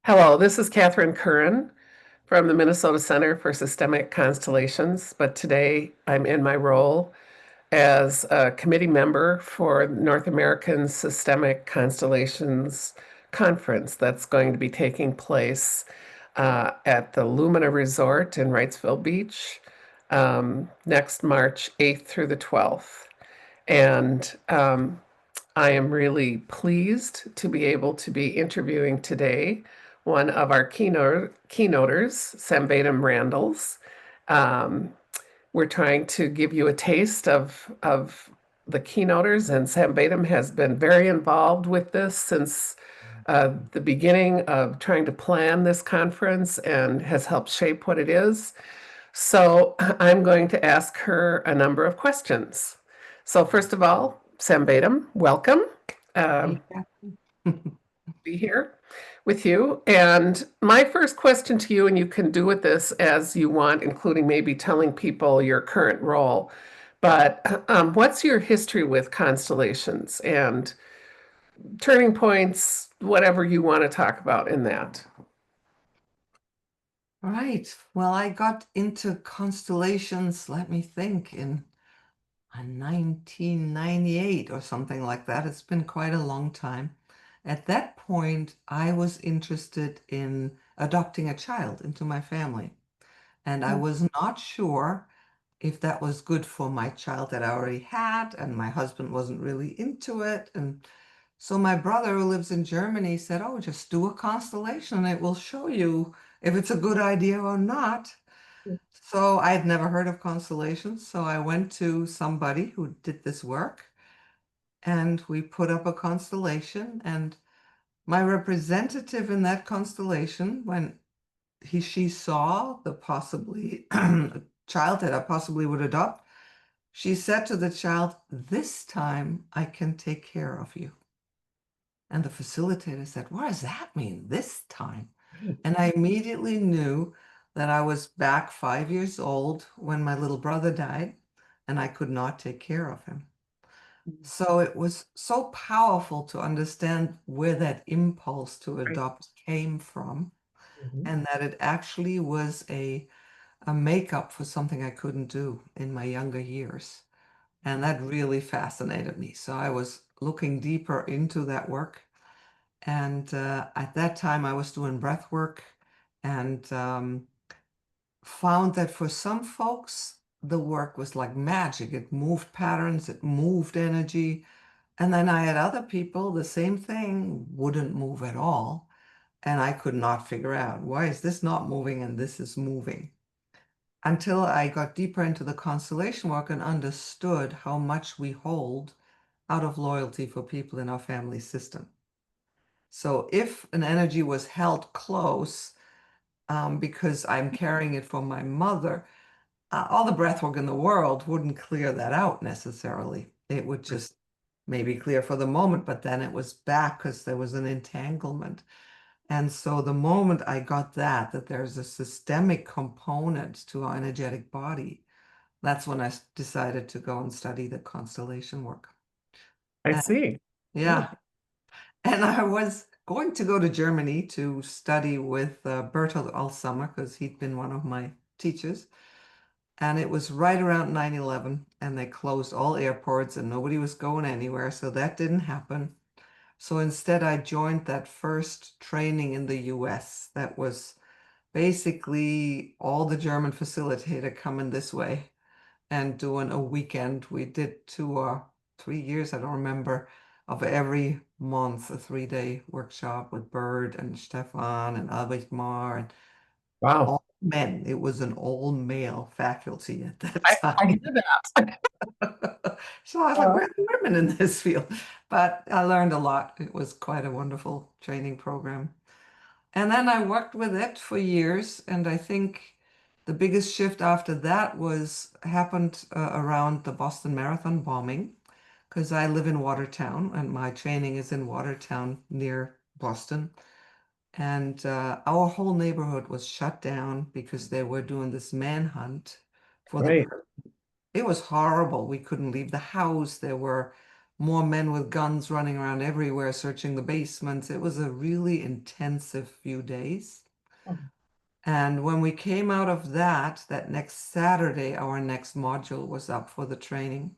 Hello, this is Catherine Curran from the Minnesota Center for Systemic Constellations, but today I'm in my role as a committee member for North American Systemic Constellations Conference that's going to be taking place at the Lumina Resort in Wrightsville Beach next March 8th through the 12th. And I am really pleased to be able to be interviewing today one of our keynoters, Samvedam Randles. Um, we're trying to give you a taste of the keynoters, and Samvedam has been very involved with this since the beginning of trying to plan this conference and has helped shape what it is. So I'm going to ask her a number of questions. So first of all, Samvedam, welcome. Hey, Um, Catherine. be here with you. And my first question to you, and you can do with this as you want, including maybe telling people your current role, but what's your history with constellations and turning points, whatever you want to talk about in that? Right. Well, I got into constellations, let me think, in 1998 or something like that. It's been quite a long time. At that point, I was interested in adopting a child into my family. And I was not sure if that was good for my child that I already had, and my husband wasn't really into it. And so my brother who lives in Germany said, "Oh, just do a constellation and it will show you if it's a good idea or not." So I had never heard of constellations. So I went to somebody who did this work and we put up a constellation. And my representative in that constellation, when she saw the possibly child that I possibly would adopt, she said to the child, "This time I can take care of you." And the facilitator said, "What does that mean, this time?" And I immediately knew that I was back 5 years old when my little brother died, and I could not take care of him. So it was so powerful to understand where that impulse to Right. adopt came from, Mhm. and that it actually was a makeup for something I couldn't do in my younger years. And that really fascinated me. So I was looking deeper into that work. And at that time, I was doing breath work and found that for some folks, the work was like magic. It moved patterns, it moved energy. And then I had other people, the same thing wouldn't move at all. And I could not figure out, why is this not moving and this is moving? Until I got deeper into the constellation work and understood how much we hold out of loyalty for people in our family system. So if an energy was held close, because I'm carrying it from my mother, all the breath work in the world wouldn't clear that out necessarily. It would just maybe clear for the moment, but then it was back because there was an entanglement. And so the moment I got that there's a systemic component to our energetic body, that's when I decided to go and study the constellation work. I And see. Yeah. yeah, and I was going to go to Germany to study with Bertolt Alshammer because he'd been one of my teachers. And it was right around 9/11, and they closed all airports and nobody was going anywhere. So that didn't happen. So instead, I joined that first training in the US that was basically all the German facilitator coming this way and doing a weekend. We did 2 or 3 years, I don't remember, of every month, a 3-day workshop with Bird and Stefan and Albert Mar and Wow. all men. It was an all male faculty at that I time. hear that. So I was like, Uh, where are the women in this field? But I learned a lot. It was quite a wonderful training program. And then I worked with it for years, and I think the biggest shift after that was happened around the Boston Marathon bombing, because I live in Watertown, and my training is in Watertown near Boston. And our whole neighborhood was shut down because they were doing this manhunt for the right. person. It was horrible. We couldn't leave the house. There were more men with guns running around everywhere, searching the basements. It was a really intensive few days. And when we came out of that next Saturday, our next module was up for the training.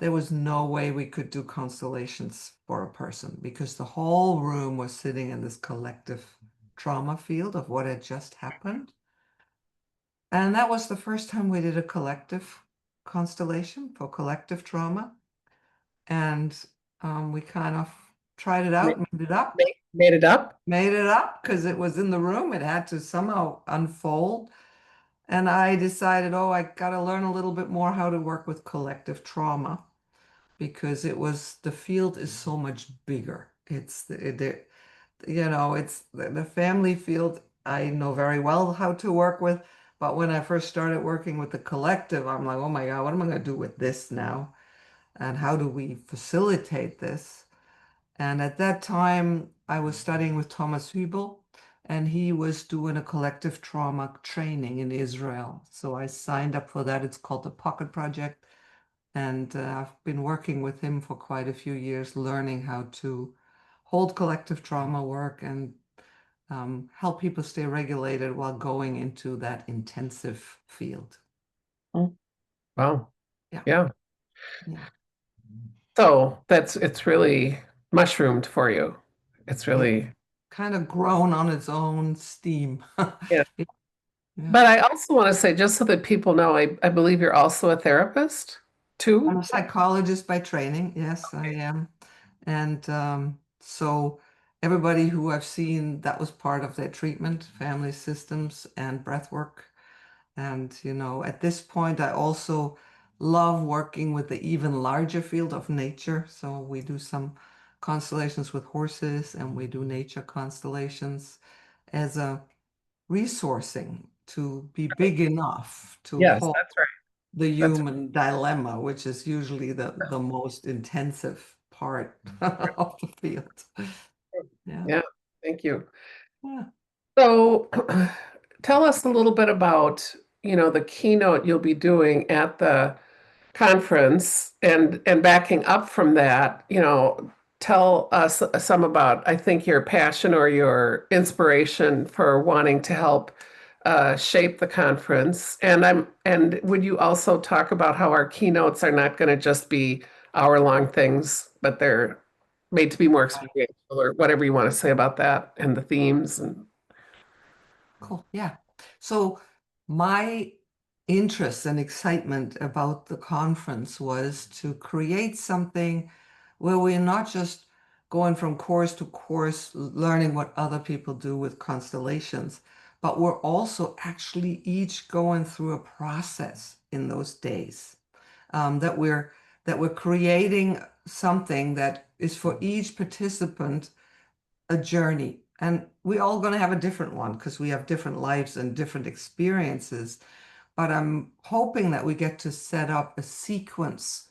There was no way we could do constellations for a person because the whole room was sitting in this collective trauma field of what had just happened. And that was the first time we did a collective constellation for collective trauma. And we kind of tried it Ma- out, Made it up? made it up because it was in the room. It had to somehow unfold. And I decided, oh, I got to learn a little bit more how to work with collective trauma because the field is so much bigger. It's it's the family field I know very well how to work with. But when I first started working with the collective, I'm like, oh my God, what am I going to do with this now? And how do we facilitate this? And at that time, I was studying with Thomas Hübel, and he was doing a collective trauma training in Israel. So I signed up for that. It's called the Pocket Project. And I've been working with him for quite a few years, learning how to hold collective trauma work and help people stay regulated while going into that intensive field. Mm. Wow. Yeah, Yeah. yeah. So it's really mushroomed for you. It's It really, kind of grown on its own steam. yeah. Yeah. But I also want to say, just so that people know, I believe you're also a therapist I'm too. a psychologist by training. Yes, I am. And so everybody who I've seen, that was part of their treatment, family systems and breath work. And, at this point, I also love working with the even larger field of nature. So we do some constellations with horses and we do nature constellations as a resourcing to be big enough to Yes, hold that's right. the That's human dilemma, which is usually the most intensive part of the field. Yeah. yeah. Thank you. Yeah. So tell us a little bit about, the keynote you'll be doing at the conference and backing up from that, tell us some about, I think, your passion or your inspiration for wanting to help shape the conference. And would you also talk about how our keynotes are not going to just be hour-long things, but they're made to be more experiential or whatever you want to say about that and the themes and Cool. Yeah. So my interest and excitement about the conference was to create something where we're not just going from course to course, learning what other people do with constellations, but we're also actually each going through a process in those days. That we're creating something that is for each participant a journey. And we're all going to have a different one because we have different lives and different experiences. But I'm hoping that we get to set up a sequence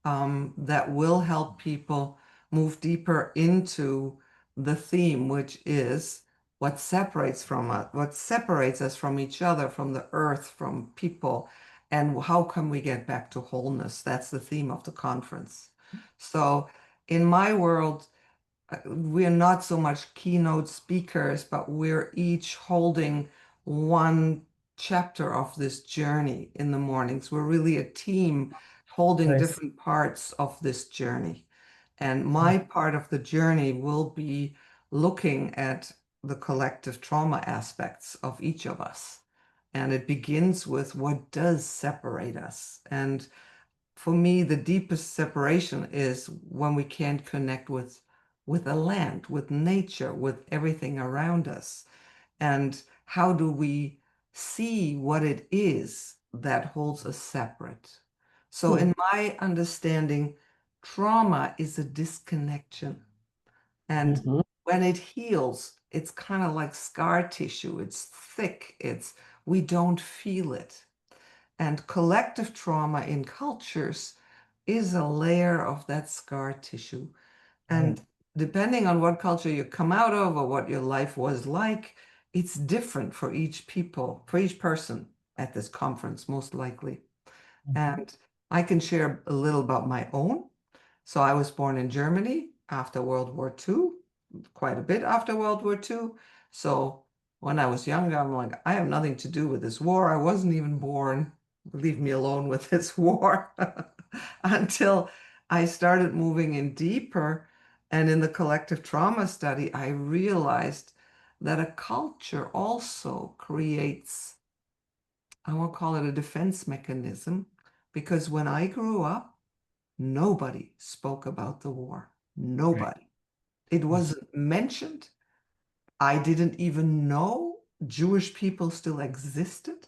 that will help people move deeper into the theme, which is what separates us from each other, from the earth, from people, and how can we get back to wholeness? That's the theme of the conference. So in my world, we're not so much keynote speakers, but we're each holding one chapter of this journey in the mornings. We're really a team holding nice. different parts of this journey. And my part of the journey will be looking at the collective trauma aspects of each of us. And it begins with what does separate us. And for me, the deepest separation is when we can't connect with the land, with nature, with everything around us. And how do we see what it is that holds us separate? So, Hmm. in my understanding, trauma is a disconnection. And Mhm. when it heals, it's kind of like scar tissue. It's thick. We don't feel it. And collective trauma in cultures is a layer of that scar tissue. Right. And depending on what culture you come out of or what your life was like, it's different for each people, for each person at this conference, most likely. Mhm. And I can share a little about my own. So I was born in Germany after World War II, quite a bit after World War II. So when I was younger, I'm like, I have nothing to do with this war. I wasn't even born. Leave me alone with this war. Until I started moving in deeper. And in the collective trauma study, I realized that a culture also creates, I won't call it a defense mechanism, because when I grew up, nobody spoke about the war. Right. Nobody. It wasn't mentioned. I didn't even know Jewish people still existed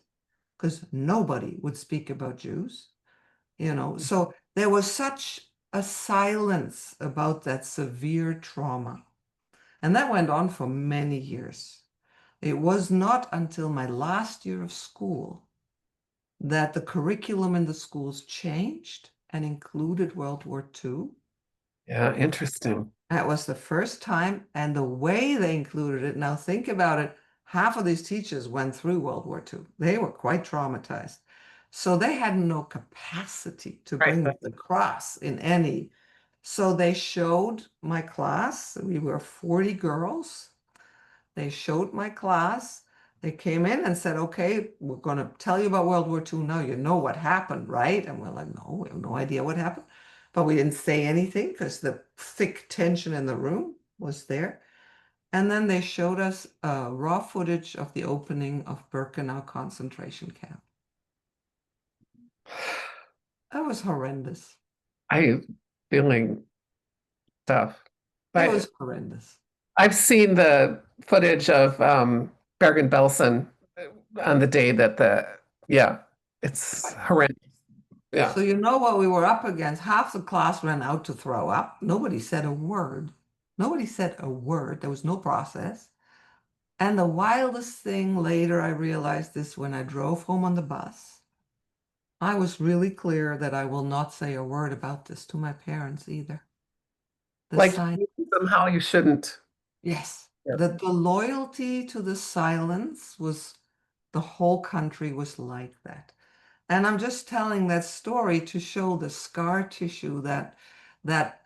because nobody would speak about Jews, you know. So there was such a silence about that severe trauma. And that went on for many years. It was not until my last year of school that the curriculum in the schools changed and included World War II. Yeah, interesting. That was the first time, and the way they included it, now think about it, half of these teachers went through World War II. They were quite traumatized. So they had no capacity to Right. bring me across in any. So they showed my class. We were 40 girls. They showed my class. They came in and said, okay, we're going to tell you about World War II now. You know what happened, right? And we're like, no, we have no idea what happened. But we didn't say anything because the thick tension in the room was there. And then they showed us raw footage of the opening of Birkenau concentration camp. That was horrendous. I feeling stuff. It I was horrendous. I've seen the footage of Bergen-Belsen on the day that yeah, it's horrendous. Yeah. So you know what we were up against? Half the class ran out to throw up. Nobody said a word. Nobody said a word. There was no process. And the wildest thing later, I realized this when I drove home on the bus. I was really clear that I will not say a word about this to my parents either. The Like sign, somehow you shouldn't. yes, Yeah. the loyalty to the silence was, the whole country was like that. And I'm just telling that story to show the scar tissue that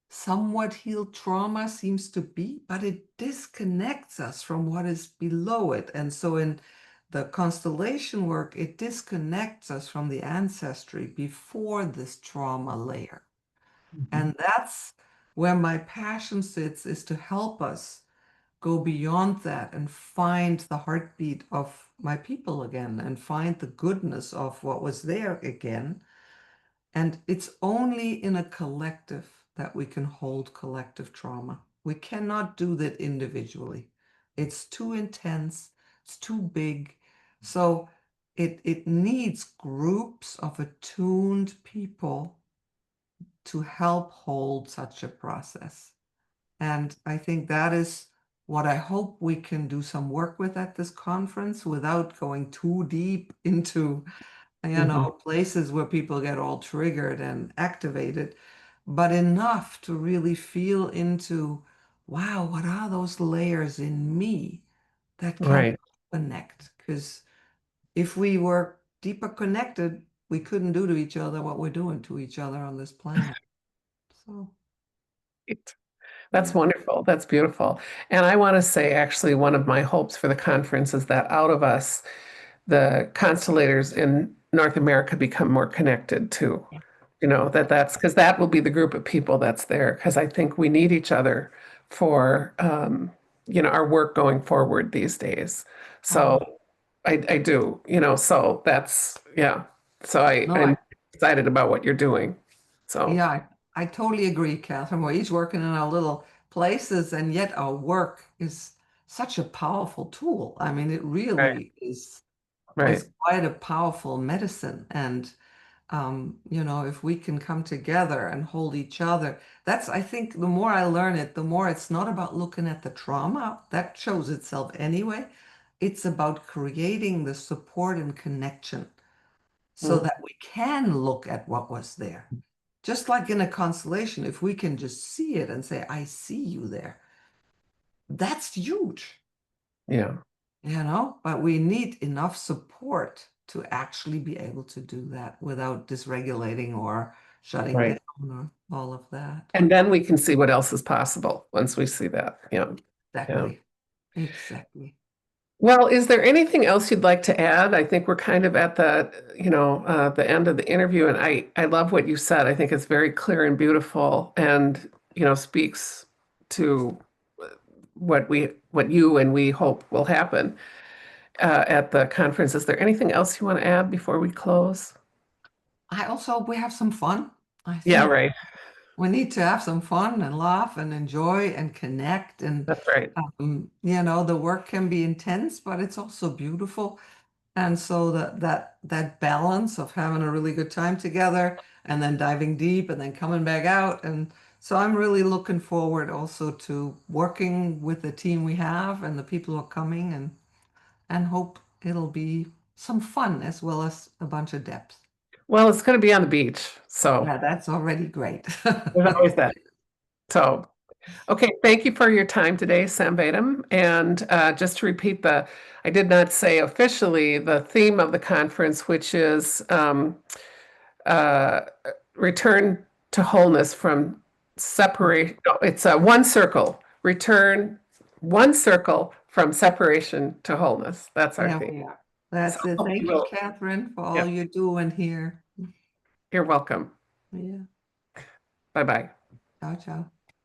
somewhat healed trauma seems to be, but it disconnects us from what is below it. And so in the constellation work, it disconnects us from the ancestry before this trauma layer. Mhm. And that's where my passion sits, is to help us go beyond that and find the heartbeat of my people again and find the goodness of what was there again. And it's only in a collective that we can hold collective trauma. We cannot do that individually. It's too intense, it's too big. So it needs groups of attuned people to help hold such a process. And I think that is what I hope we can do some work with at this conference without going too deep into, Mhm. places where people get all triggered and activated, but enough to really feel into, wow, what are those layers in me that can Right. connect? Because if we were deeper connected, we couldn't do to each other what we're doing to each other on this planet. So, That's yeah. wonderful. That's beautiful. And I want to say, actually, one of my hopes for the conference is that out of us, the constellators in North America become more connected too. That's because that will be the group of people that's there. Because I think we need each other for, our work going forward these days. So Oh, I do, so that's, yeah. So no, I'm excited about what you're doing. So, yeah, I totally agree, Catherine. We're each working in our little places, and yet our work is such a powerful tool. I mean, it right, really is, right. it's quite a powerful medicine. And if we can come together and hold each other, that's, I think, the more I learn it, the more it's not about looking at the trauma that shows itself anyway. It's about creating the support and connection so Mm, that we can look at what was there. Just like in a constellation, if we can just see it and say, I see you there, that's huge, yeah. but we need enough support to actually be able to do that without dysregulating or shutting Right. down or all of that. And then we can see what else is possible once we see that. Yeah. Yeah. Exactly. Exactly. Well, is there anything else you'd like to add? I think we're kind of at the end of the interview, and I love what you said. I think it's very clear and beautiful, and speaks to what you and we hope will happen at the conference. Is there anything else you want to add before we close? I also hope we have some fun. I Yeah, think right. we need to have some fun and laugh and enjoy and connect. And, That's right. the work can be intense, but it's also beautiful. And so that balance of having a really good time together and then diving deep and then coming back out. And so I'm really looking forward also to working with the team we have and the people who are coming and hope it'll be some fun as well as a bunch of depth. Well, it's going to be on the beach, so Yeah, that's already great. there's always that. So, okay, thank you for your time today, Samvedam. And just to repeat I did not say officially the theme of the conference, which is uh, return to wholeness from separate. No, it's one circle. Return one circle from separation to wholeness. That's our Yeah, theme. we are. So That's it. hope you Thank you, will. Catherine, for Yeah, all you're doing here. you're welcome. Yeah. Bye bye. Ciao, ciao.